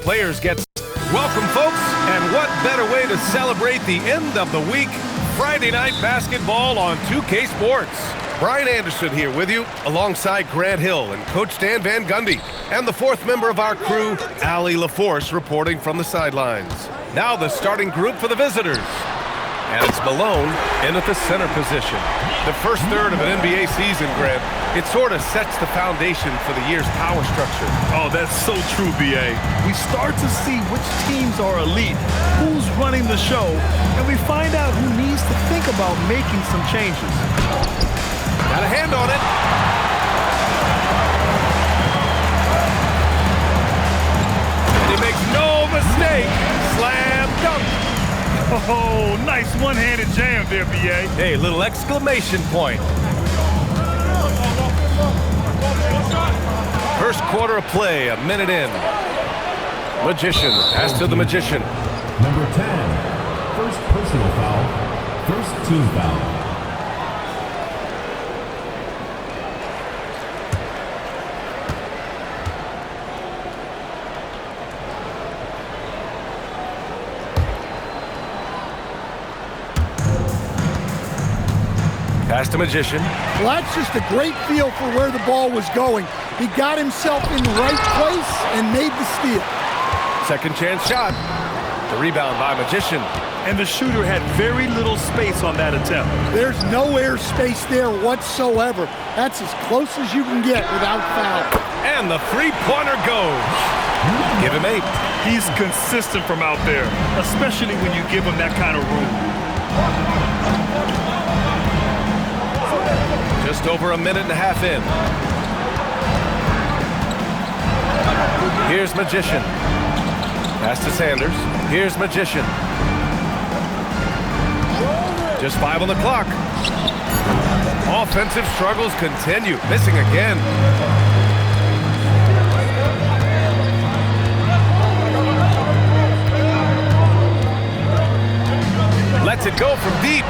players get... Welcome, folks, and what better way to celebrate the end of the week? Friday night basketball on 2K Sports. Brian Anderson here with you, alongside Grant Hill and Coach Dan Van Gundy, and the fourth member of our crew, Allie LaForce, reporting from the sidelines. Now the starting group for the visitors. And it's Malone in at the center position. The first third of an NBA season, Grant, it sort of sets the foundation for the year's power structure. Oh, that's so true, B.A. We start to see which teams are elite, who's running the show, and we find out who needs to think about making some changes. Got a hand on it. And he makes no mistake. Slam dunk. Oh, nice one-handed jam there, B.A. Hey, little exclamation point. First quarter of play, a minute in. Magician, pass to the Magician. Number 10, first personal foul, first team foul. Pass to Magician. Well, that's just a great feel for where the ball was going. He got himself in the right place and made the steal. Second chance shot. The rebound by Magician. And the shooter had very little space on that attempt. There's no air space there whatsoever. That's as close as you can get without foul. And the three-pointer goes. Give him 8. He's consistent from out there, especially when you give him that kind of room. Just over a minute and a half in. Here's Magician. Pass to Sanders. Here's Magician. Just 5 on the clock. Offensive struggles continue. Missing again. Lets it go from deep.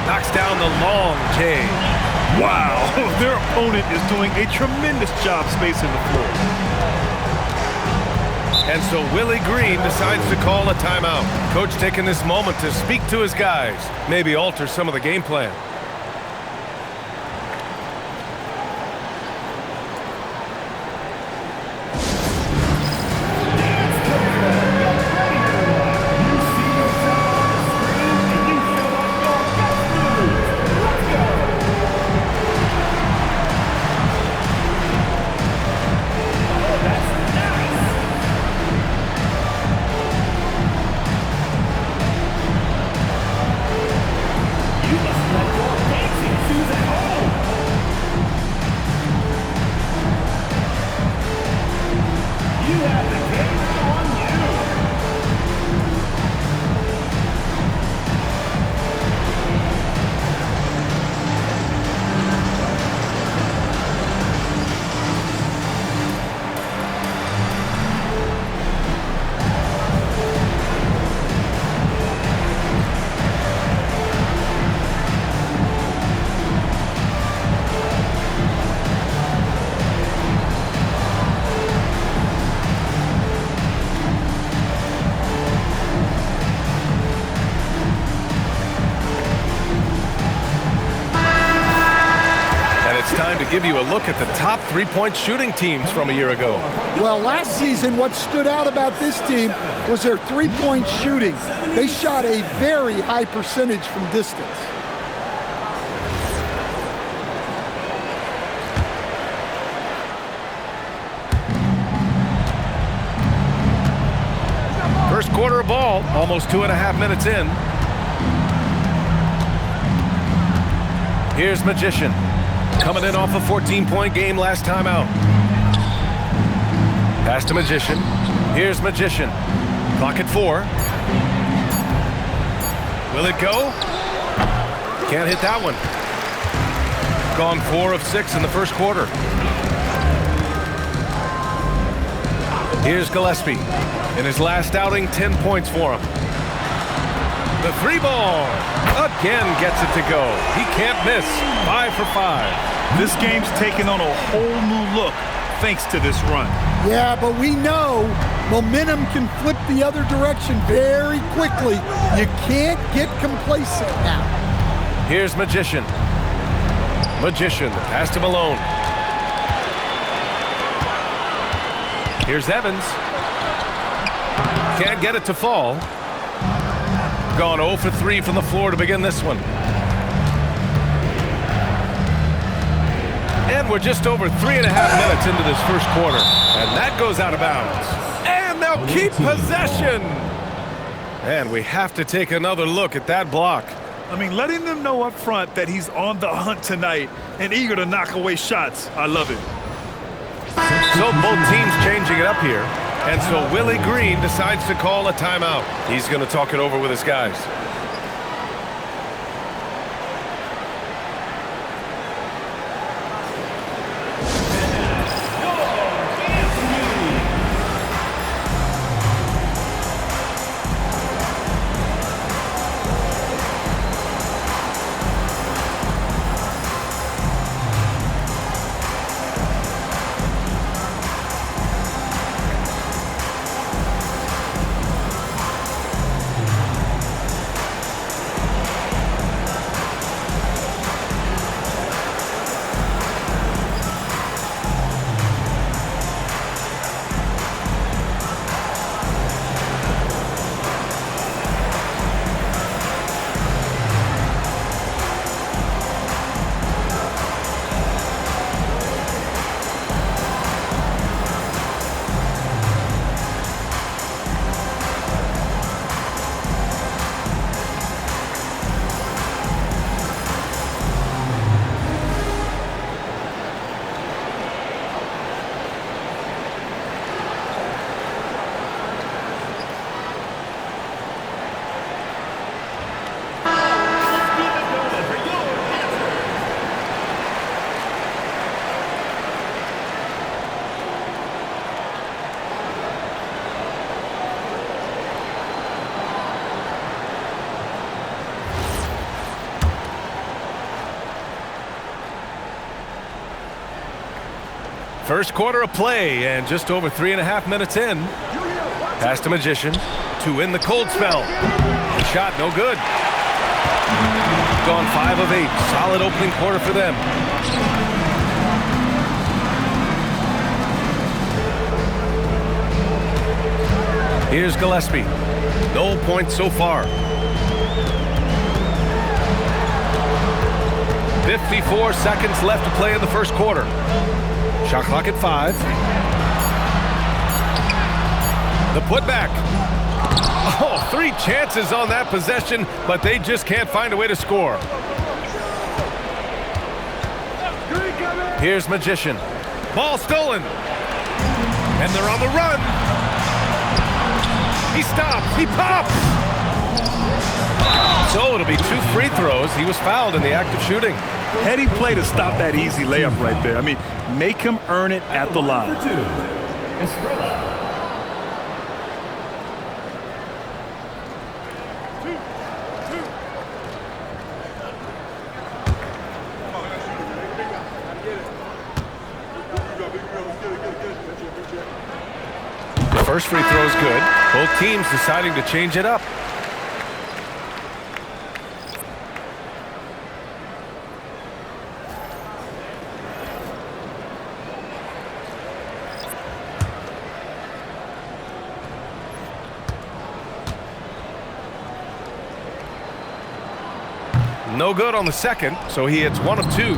Knocks down the long J. Wow, their opponent is doing a tremendous job spacing the floor. And so Willie Green decides to call a timeout. Coach taking this moment to speak to his guys, maybe alter some of the game plan. Give you a look at the top three-point shooting teams from a year ago. Well, last season, what stood out about this team was their three-point shooting. They shot a very high percentage from distance. First quarter of ball, almost 2.5 minutes in. Here's Magician. Coming in off a 14-point game last time out. Pass to Magician. Here's Magician. Clock at 4. Will it go? Can't hit that one. Gone 4 of 6 in the first quarter. Here's Gillespie. In his last outing, 10 points for him. The 3-ball. Again gets it to go. He can't miss. 5 for 5. This game's taken on a whole new look. thanks to this run. Yeah, but we know momentum can flip the other direction very quickly. You can't get complacent now. Here's Magician. Magician, the pass to Malone. Here's Evans. Can't get it to fall. Gone 0 for 3 from the floor to begin this one. And we're just over 3.5 minutes into this first quarter. And that goes out of bounds. And they'll keep possession. And we have to take another look at that block. I mean, letting them know up front that he's on the hunt tonight and eager to knock away shots. I love it. So both teams changing it up here. And so Willie Green decides to call a timeout. He's going to talk it over with his guys. First quarter of play and just over 3.5 minutes in. Pass to Magician to end the cold spell. The shot no good. Gone 5 of 8. Solid opening quarter for them. Here's Gillespie. No points so far. 54 seconds left to play in the first quarter. Shot clock at 5. The putback. Oh, 3 chances on that possession, but they just can't find a way to score. Here's Magician. Ball stolen. And they're on the run. He stops. He pops. So it'll be 2 free throws. He was fouled in the act of shooting. Heady play to stop that easy layup right there. I mean, make him earn it at the line. The first free throw is good. Both teams deciding to change it up. No good on the second, so he hits 1 of 2.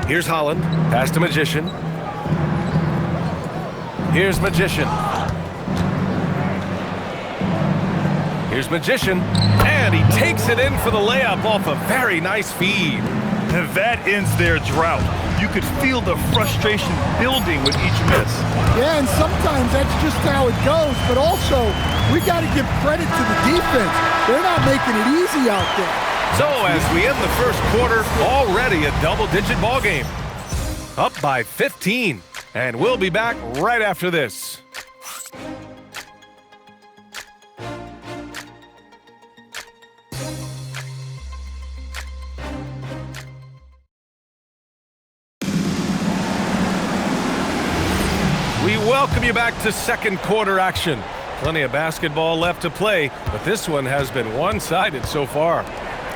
Here's Holland. Pass to Magician. Here's Magician. Here's Magician. And he takes it in for the layup off a very nice feed. And that ends their drought. You could feel the frustration building with each miss. Yeah, and sometimes that's just how it goes, but also we got to give credit to the defense. They're not making it easy out there. So as we end the first quarter, already a double-digit ball game. Up by 15. And we'll be back right after this. We welcome you back to second quarter action. Plenty of basketball left to play, but this one has been one-sided so far.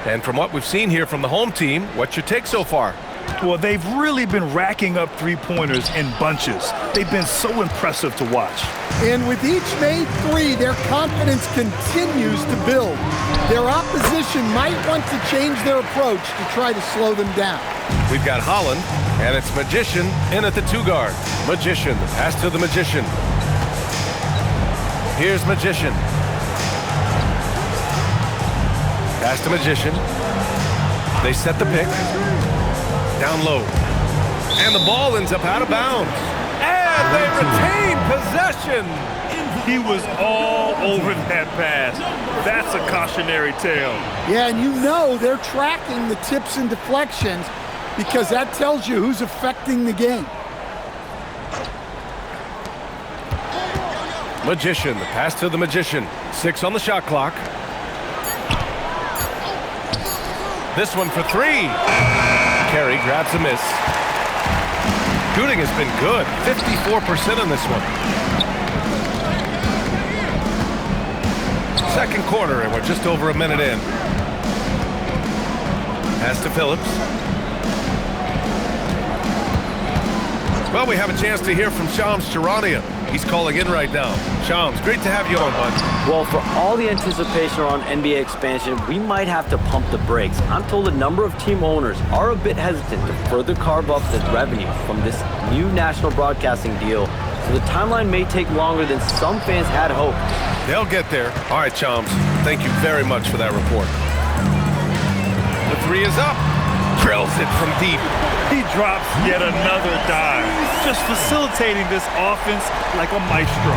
And from what we've seen here from the home team, what's your take so far? Well, they've really been racking up three-pointers in bunches. They've been so impressive to watch. And with each made three, their confidence continues to build. Their opposition might want to change their approach to try to slow them down. We've got Holland, and it's Magician in at the 2-guard. Magician, the pass to the Magician. Here's Magician. Pass to Magician. They set the pick. Down low. And the ball ends up out of bounds. And they retain possession. He was all over that pass. That's a cautionary tale. Yeah, and you know they're tracking the tips and deflections because that tells you who's affecting the game. Magician, the pass to the Magician. 6 on the shot clock. This one for 3. Carey grabs a miss. Shooting has been good. 54% on this one. Second quarter, and we're just over a minute in. Pass to Phillips. Well, we have a chance to hear from Shams Charania. He's calling in right now. Shams, great to have you on, bud. Well, for all the anticipation around NBA expansion, we might have to pump the brakes. I'm told a number of team owners are a bit hesitant to further carve up the revenue from this new national broadcasting deal, so the timeline may take longer than some fans had hoped. They'll get there. All right, Shams, thank you very much for that report. The 3 is up. Drills it from deep. He drops yet another dive, just facilitating this offense like a maestro.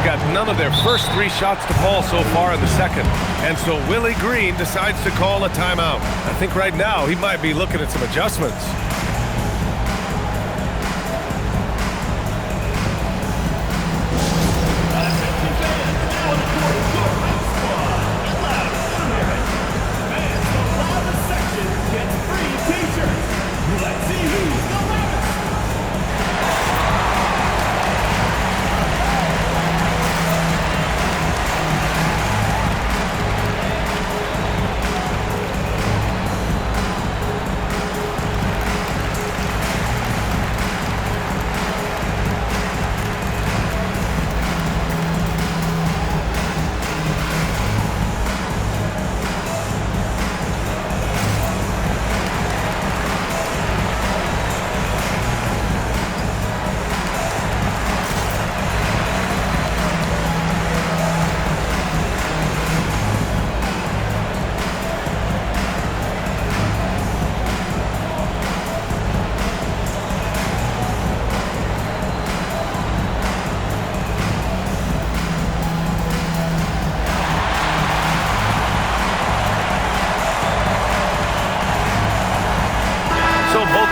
Got none of their first 3 shots to fall so far in the second. And so Willie Green decides to call a timeout. I think right now he might be looking at some adjustments.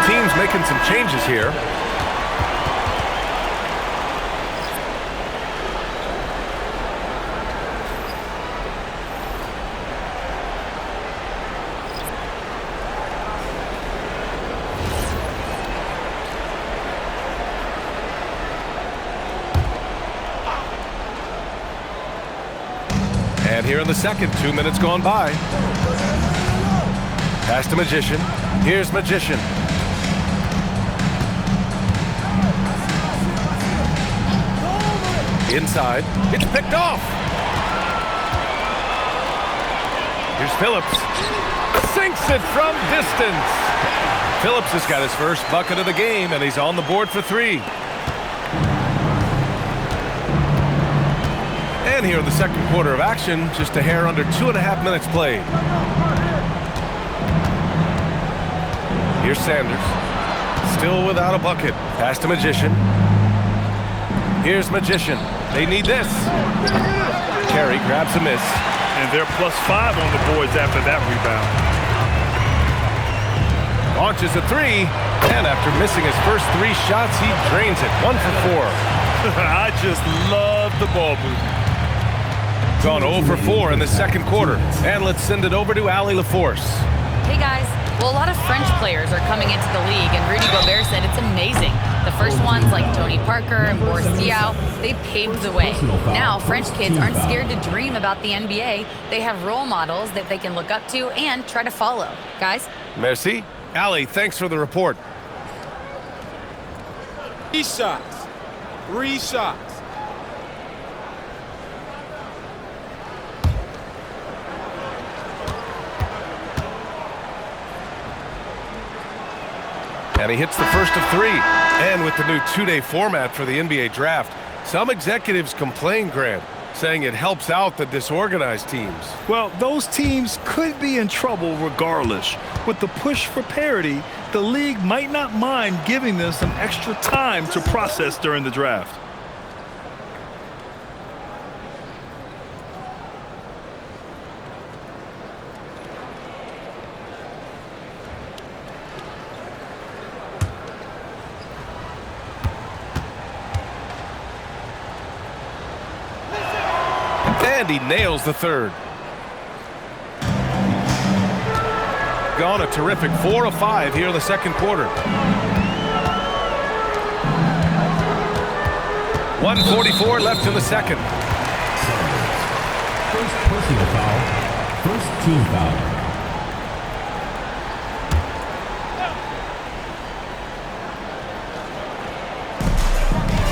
Teams making some changes here. And here in the second, 2 minutes gone by. Pass to Magician. Here's Magician. Inside. It's picked off. Here's Phillips. Sinks it from distance. Phillips has got his first bucket of the game, and he's on the board for 3. And here in the second quarter of action, just a hair under 2.5 minutes played. Here's Sanders. Still without a bucket. Pass to Magician. Here's Magician. They need this. Carey grabs a miss. And they're +5 on the boards after that rebound. Launches a 3. And after missing his first 3 shots, he drains it. 1 for 4. I just love the ball movement. Gone 0 for 4 in the second quarter. And let's send it over to Allie LaForce. Hey guys, Well, a lot of French players are coming into the league, and Rudy Gobert said it's amazing. The first ones, like Tony Parker and Boris Diaw, they paved the way. Now, French kids aren't scared to dream about the NBA. They have role models that they can look up to and try to follow. Guys? Merci. Ali, thanks for the report. 3 shots. 3 shots. And he hits the first of 3. And with the new 2-day format for the NBA draft, some executives complain, Grant, saying it helps out the disorganized teams. Well, those teams could be in trouble regardless. With the push for parity, the league might not mind giving them some extra time to process during the draft. And he nails the third. Gone a terrific 4 of 5 here in the second quarter. 1:44 left in the second. First personal foul. First team foul.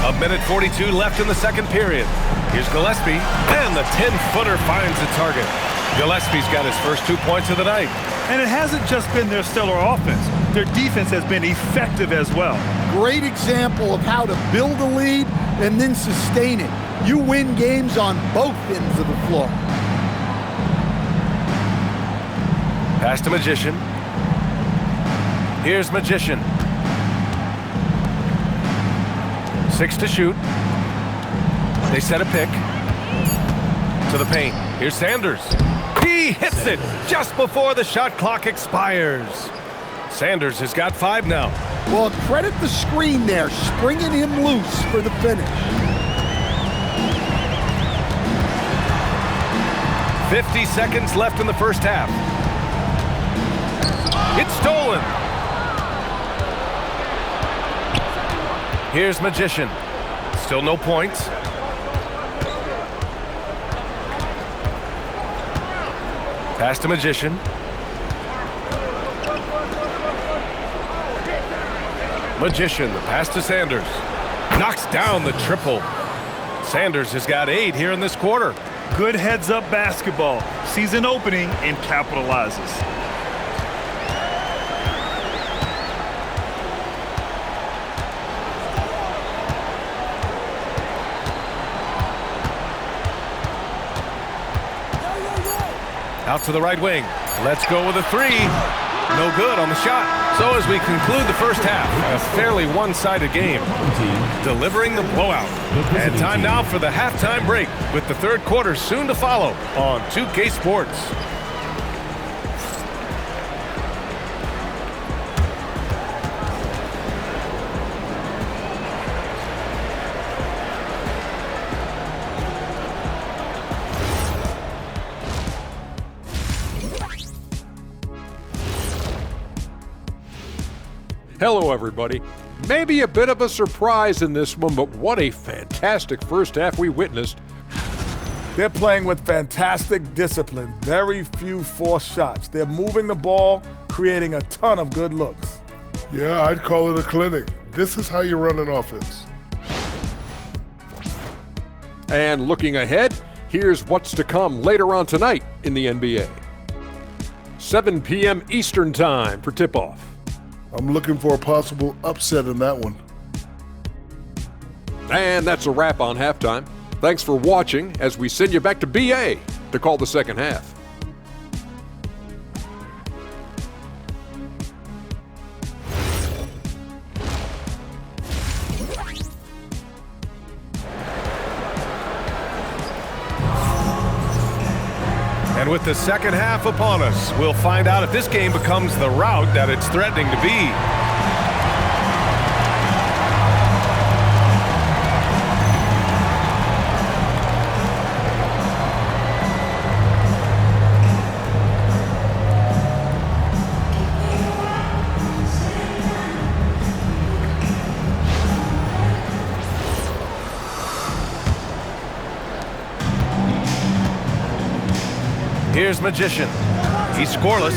A minute 42 left in the second period. Here's Gillespie, and the 10-footer finds the target. Gillespie's got his first 2 points of the night. And it hasn't just been their stellar offense. Their defense has been effective as well. Great example of how to build a lead and then sustain it. You win games on both ends of the floor. Pass to Magician. Here's Magician. 6 to shoot. They set a pick to the paint. Here's Sanders. He hits it just before the shot clock expires. Sanders has got 5 now. Well, credit the screen there, springing him loose for the finish. 50 seconds left in the first half. It's stolen. Here's Magician. Still no points. Pass to Magician. Magician, the pass to Sanders. Knocks down the triple. Sanders has got 8 here in this quarter. Good heads-up basketball. Sees an opening and capitalizes. Out to the right wing. Let's go with a 3. No good on the shot. So as we conclude the first half, a fairly one-sided game, delivering the blowout. And time now for the halftime break, with the third quarter soon to follow on 2K Sports. Hello, everybody. Maybe a bit of a surprise in this one, but what a fantastic first half we witnessed. They're playing with fantastic discipline. Very few forced shots. They're moving the ball, creating a ton of good looks. Yeah, I'd call it a clinic. This is how you run an offense. And looking ahead, here's what's to come later on tonight in the NBA. 7 p.m. Eastern Time for tip-off. I'm looking for a possible upset in that one. And that's a wrap on halftime. Thanks for watching as we send you back to BA to call the second half. And with the second half upon us, we'll find out if this game becomes the rout that it's threatening to be. Here's Magician. He's scoreless.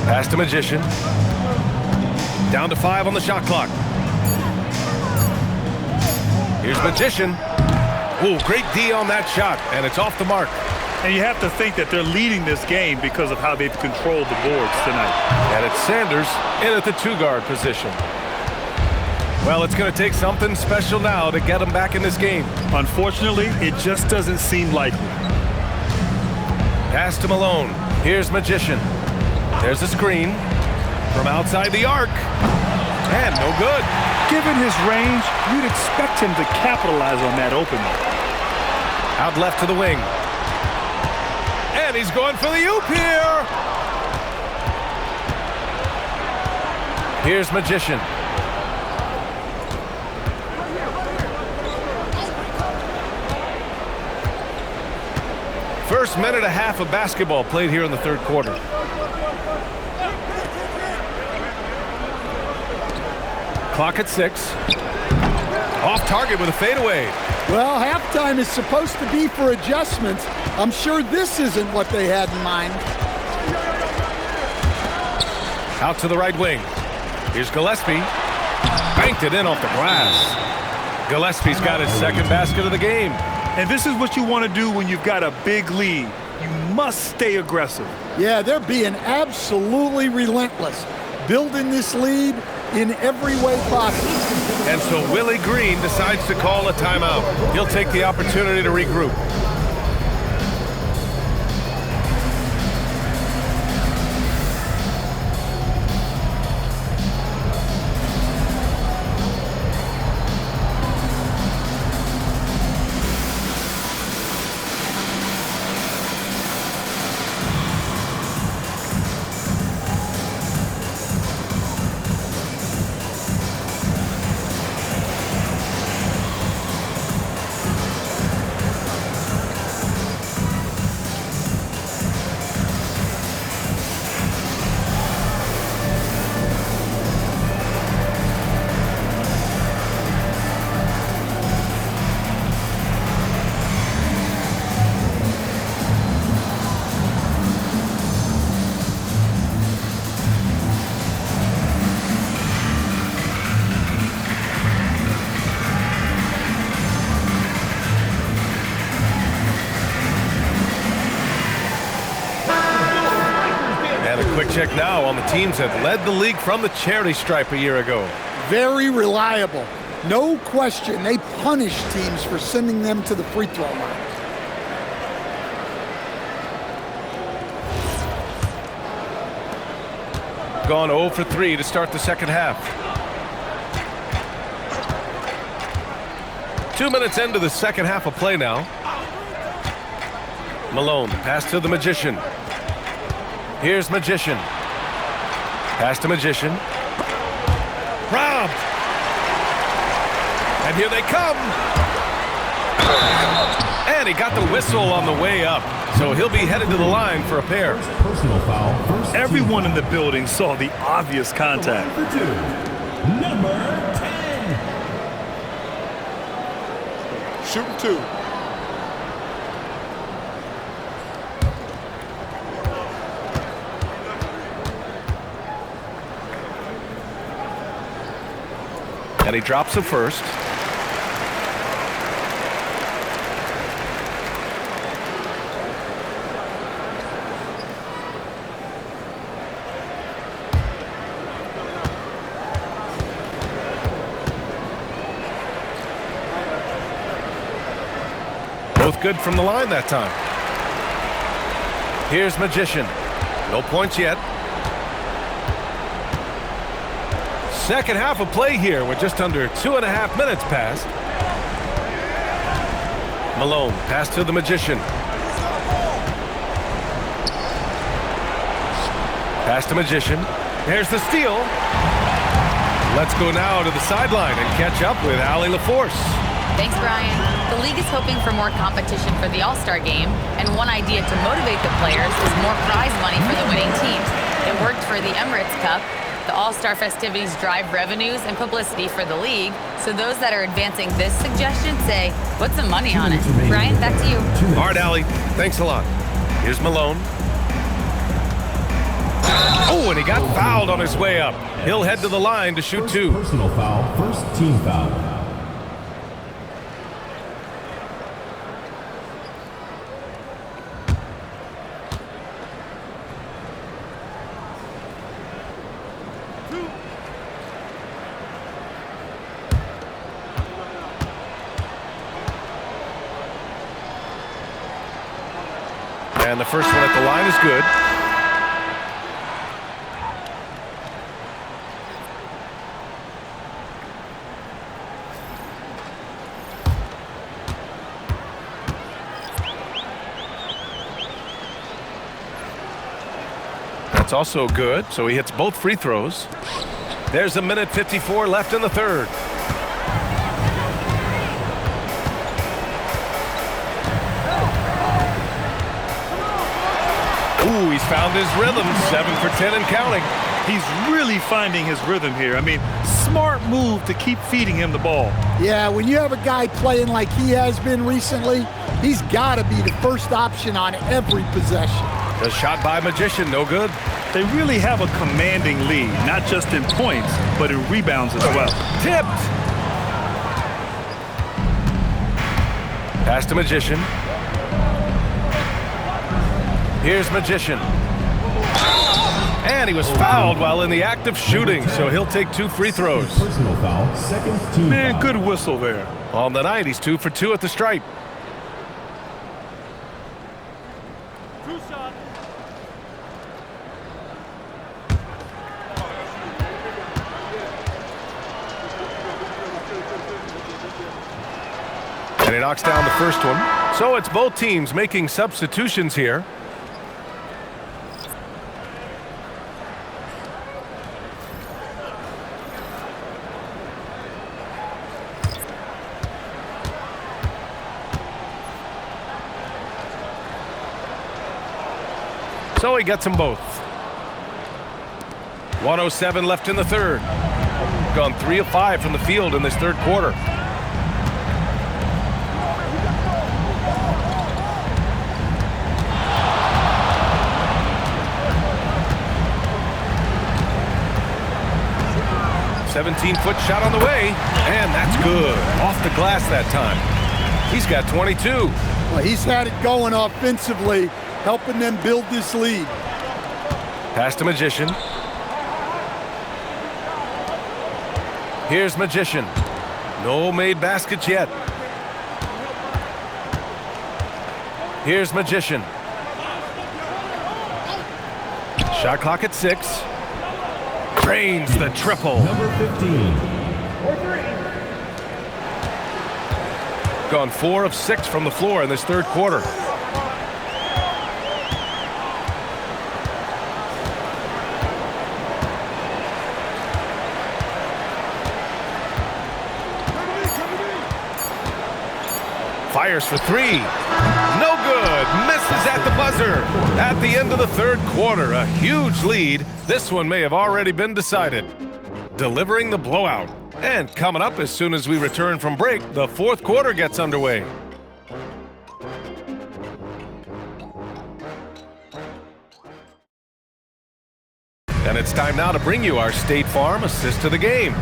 Pass to Magician. Down to 5 on the shot clock. Here's Magician. Ooh, great D on that shot, and it's off the mark. And you have to think that they're leading this game because of how they've controlled the boards tonight. And it's Sanders in at the 2-guard position. Well, it's going to take something special now to get them back in this game. Unfortunately, it just doesn't seem likely. Pass to Malone. Here's Magician. There's a screen from outside the arc. And no good. Given his range, you'd expect him to capitalize on that opening. Out left to the wing. And he's going for the oop here. Here's Magician. First minute and a half of basketball played here in the third quarter. Clock at 6. Off target with a fadeaway. Well, halftime is supposed to be for adjustments. I'm sure this isn't what they had in mind. Out to the right wing. Here's Gillespie. Banked it in off the glass. Gillespie's got his second basket of the game. And this is what you want to do when you've got a big lead. You must stay aggressive. Yeah, they're being absolutely relentless, building this lead in every way possible. And so Willie Green decides to call a timeout. He'll take the opportunity to regroup. Check now on the teams that led the league from the charity stripe a year ago. Very reliable. No question. They punish teams for sending them to the free throw line. Gone 0 for 3 to start the second half. 2 minutes into the second half of play now. Malone, pass to the Magician. Here's Magician. Pass to Magician. Robbed. And here they come. And he got the whistle on the way up. So he'll be headed to the line for a pair. Personal foul. Everyone in the building saw the obvious contact. Number 10. Shooting 2. And he drops it first. Both good from the line that time. Here's Magician. No points yet. Second half of play here with just under 2.5 minutes passed. Malone, pass to the Magician. Pass to Magician. There's the steal. Let's go now to the sideline and catch up with Allie LaForce. Thanks, Brian. The league is hoping for more competition for the All-Star game, and one idea to motivate the players is more prize money for the winning teams. It worked for the Emirates Cup. The All-Star festivities drive revenues and publicity for the league, so those that are advancing this suggestion say, put some money on it. Brian, back to you. All right, Allie, thanks a lot. Here's Malone. Oh, and he got fouled on his way up. He'll head to the line to shoot two. Personal foul, first team foul. And the first one at the line is good. That's also good, so he hits both free throws. There's 1:54 left in the third. Ooh, he's found his rhythm, 7 for 10 and counting. He's really finding his rhythm here. I mean, smart move to keep feeding him the ball. Yeah, when you have a guy playing like he has been recently, he's got to be the first option on every possession. The shot by Magician, no good. They really have a commanding lead, not just in points, but in rebounds as well. Tipped. Pass to Magician. Here's Magician. And he was fouled while in the act of shooting, so he'll take 2 free throws. Personal foul, second team Man, foul. good whistle there. On the night, he's 2 for 2 at the stripe. And he knocks down the first one. So it's both teams making substitutions here. So he gets them both. 1:07 left in the third. Gone 3 of 5 from the field in this third quarter. A 17-foot shot on the way, and that's good. Off the glass that time. He's got 22. Well, he's had it going offensively, helping them build this lead. Pass to Magician. Here's Magician. No made baskets yet. Here's Magician. Shot clock at 6. Drains the triple. Number 15. Gone 4 of 6 from the floor in this third quarter. Fires for 3. No good. Misses at the buzzer. At the end of the third quarter, a huge lead. This one may have already been decided. Delivering the blowout. And coming up as soon as we return from break, the fourth quarter gets underway. And it's time now to bring you our State Farm assist to the game.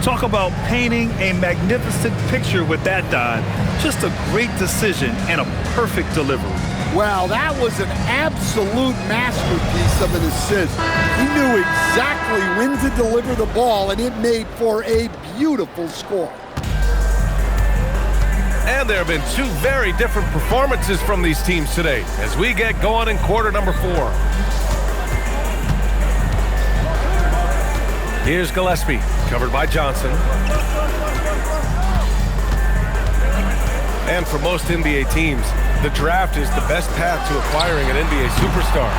Talk about painting a magnificent picture with that dive. Just a great decision and a perfect delivery. Wow, that was an absolute masterpiece of an assist. He knew exactly when to deliver the ball, and it made for a beautiful score. And there have been 2 very different performances from these teams today as we get going in quarter number 4. Here's Gillespie, covered by Johnson. And for most NBA teams, the draft is the best path to acquiring an NBA superstar.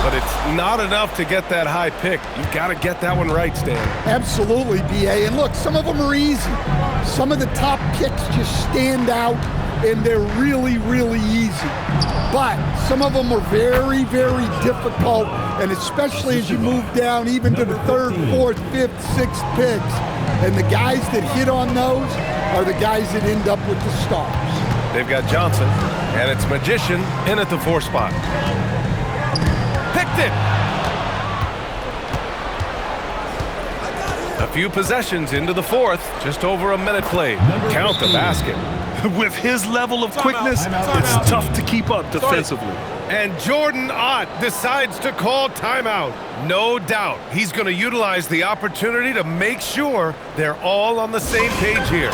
But it's not enough to get that high pick. You've got to get that one right, Stan. Absolutely, B.A. And look, some of them are easy. Some of the top picks just stand out, and they're really, really easy. But some of them are very, very difficult, and especially as you move down even to the third, fourth, fifth, sixth picks. And the guys that hit on those are the guys that end up with the stars. They've got Johnson, and it's Magician in at the 4 spot. Picked it! A few possessions into the 4th, just over a minute played. Count the basket. With his level of quickness, it's tough to keep up defensively. And Jordan Ott decides to call timeout. No doubt he's going to utilize the opportunity to make sure they're all on the same page here.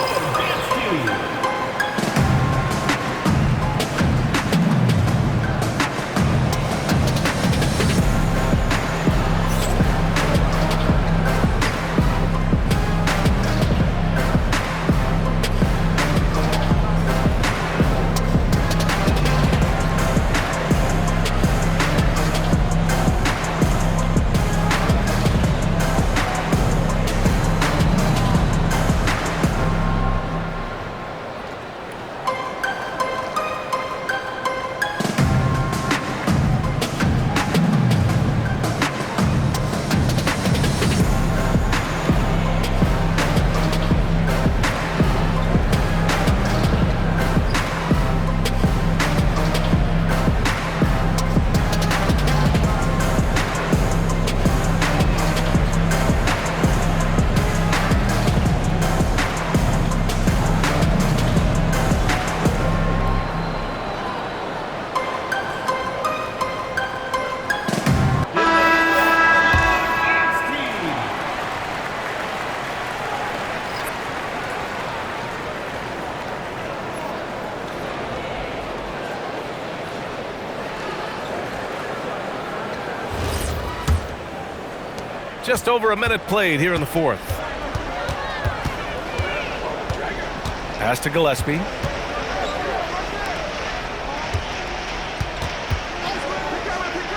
Just over a minute played here in the 4th. Pass to Gillespie.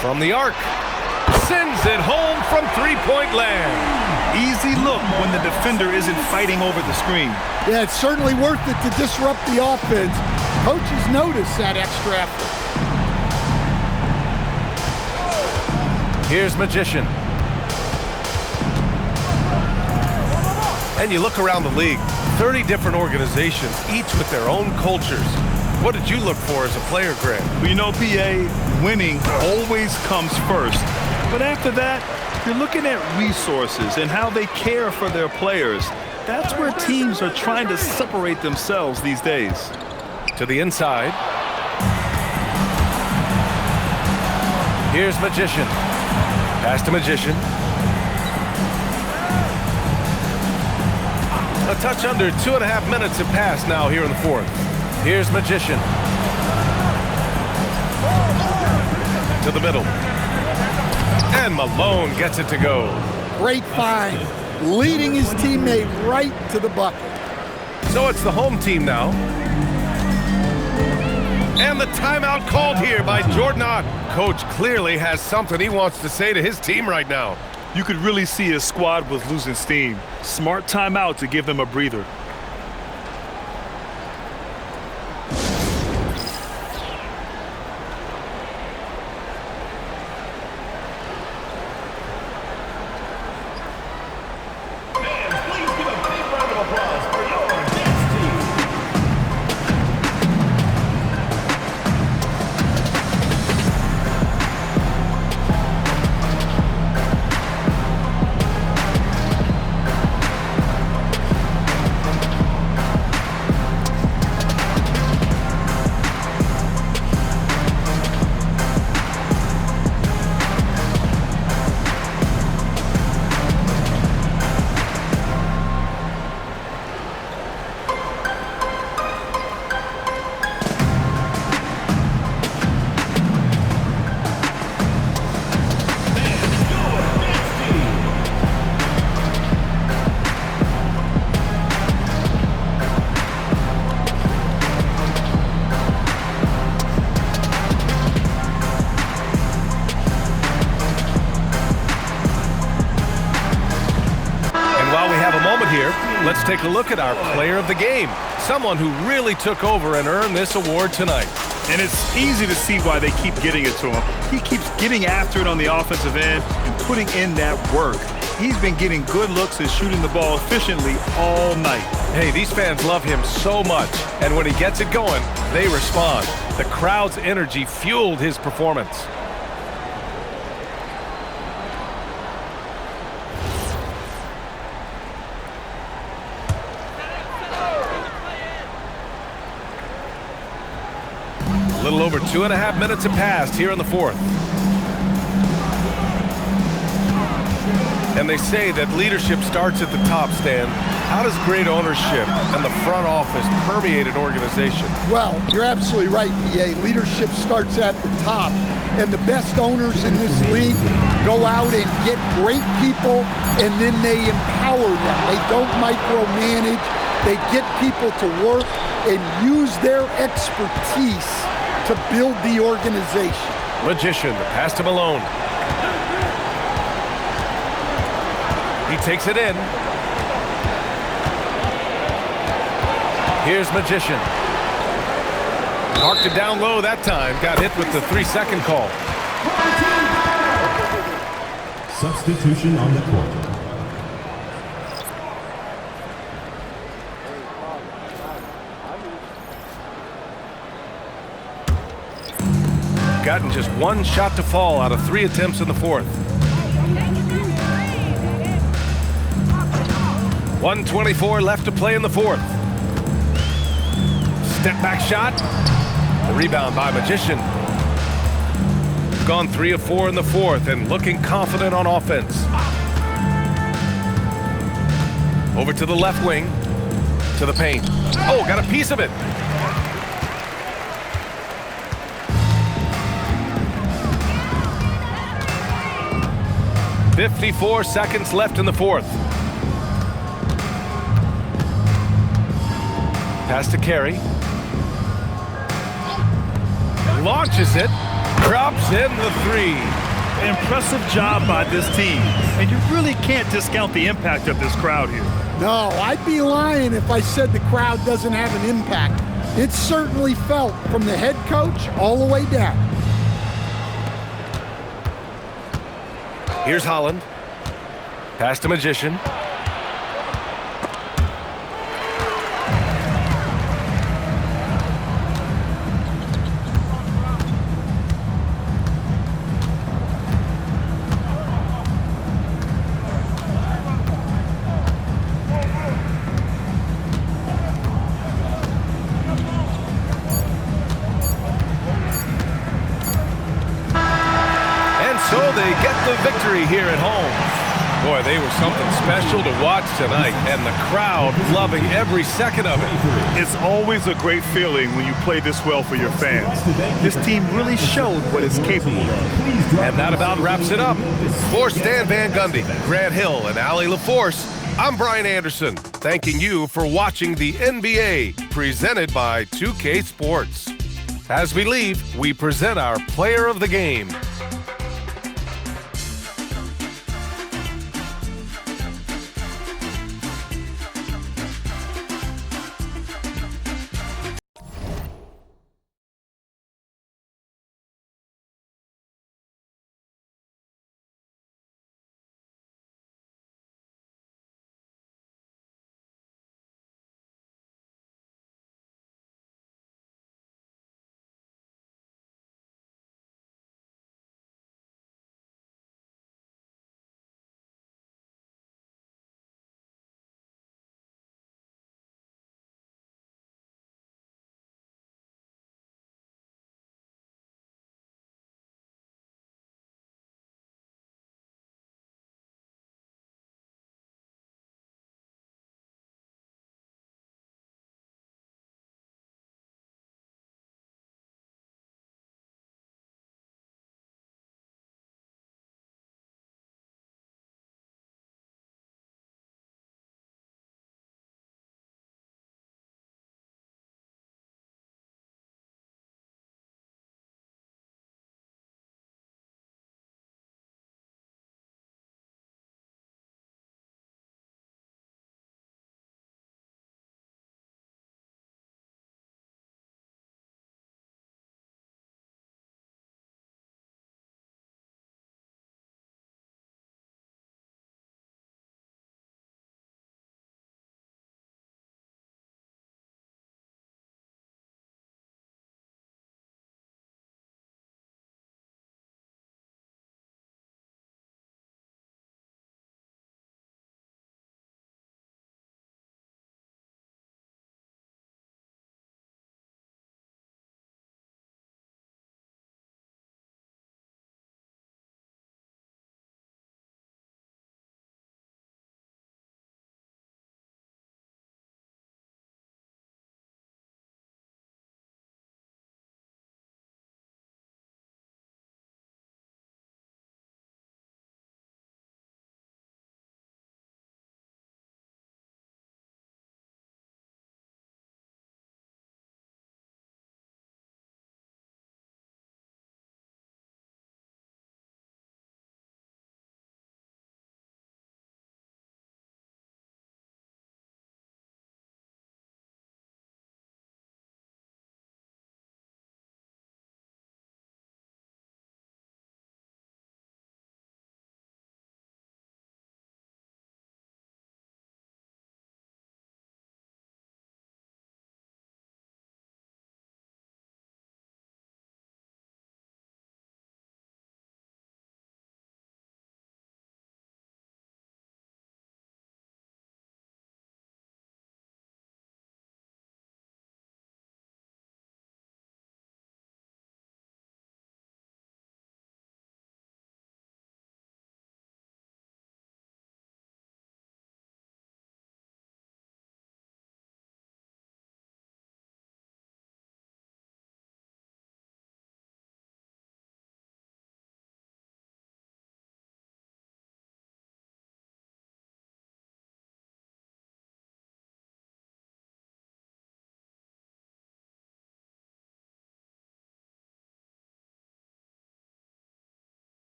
From the arc. Sends it home from three-point land. Easy look when the defender isn't fighting over the screen. Yeah, it's certainly worth it to disrupt the offense. Coaches notice that extra effort. Here's Magician. And you look around the league, 30 different organizations, each with their own cultures. What did you look for as a player, Greg? Well, you know, PA, winning always comes first. But after that, you're looking at resources and how they care for their players. That's where teams are trying to separate themselves these days. To the inside. Here's Magician. Pass to Magician. A touch under 2.5 minutes have passed now here in the 4th. Here's Magician. To the middle. And Malone gets it to go. Great find. Leading his teammate right to the bucket. So it's the home team now. And the timeout called here by Jordan Ott. Coach clearly has something he wants to say to his team right now. You could really see his squad was losing steam. Smart timeout to give them a breather. let's take a look at our player of the game, someone who really took over and earned this award tonight. And it's easy to see why they keep getting it to him. He keeps getting after it on the offensive end and putting in that work. He's been getting good looks and shooting the ball efficiently all night. Hey, these fans love him so much, and when he gets it going, they respond. The crowd's energy fueled his performance. A little over 2.5 minutes have passed here in the fourth. And they say that leadership starts at the top, Stan. How does great ownership and the front office permeate an organization? Well, you're absolutely right, BA. Leadership starts at the top. And the best owners in this league go out and get great people, and then they empower them. They don't micromanage. They get people to work and use their expertise to build the organization. Magician, the pass to Malone. He takes it in. Here's Magician. Parked it down low that time. Got hit with the 3-second call. Substitution on the court. Gotten just one shot to fall out of 3 attempts in the fourth. 1:24 left to play in the fourth. Step back shot. The rebound by Magician. Gone 3 of 4 in the fourth and looking confident on offense. Over to the left wing. To the paint. Oh, got a piece of it. .54 seconds left in the fourth. Pass to Carey. Launches it. Drops in the 3. Impressive job by this team. And you really can't discount the impact of this crowd here. No, I'd be lying if I said the crowd doesn't have an impact. It's certainly felt from the head coach all the way down. Here's Holland. Pass to Magician. So they get the victory here at home. Boy, they were something special to watch tonight, and the crowd loving every second of it. It's always a great feeling when you play this well for your fans. This team really showed what it's capable of. And that about wraps it up. For Stan Van Gundy, Grant Hill, and Allie LaForce, I'm Brian Anderson, thanking you for watching the NBA, presented by 2K Sports. As we leave, we present our player of the game.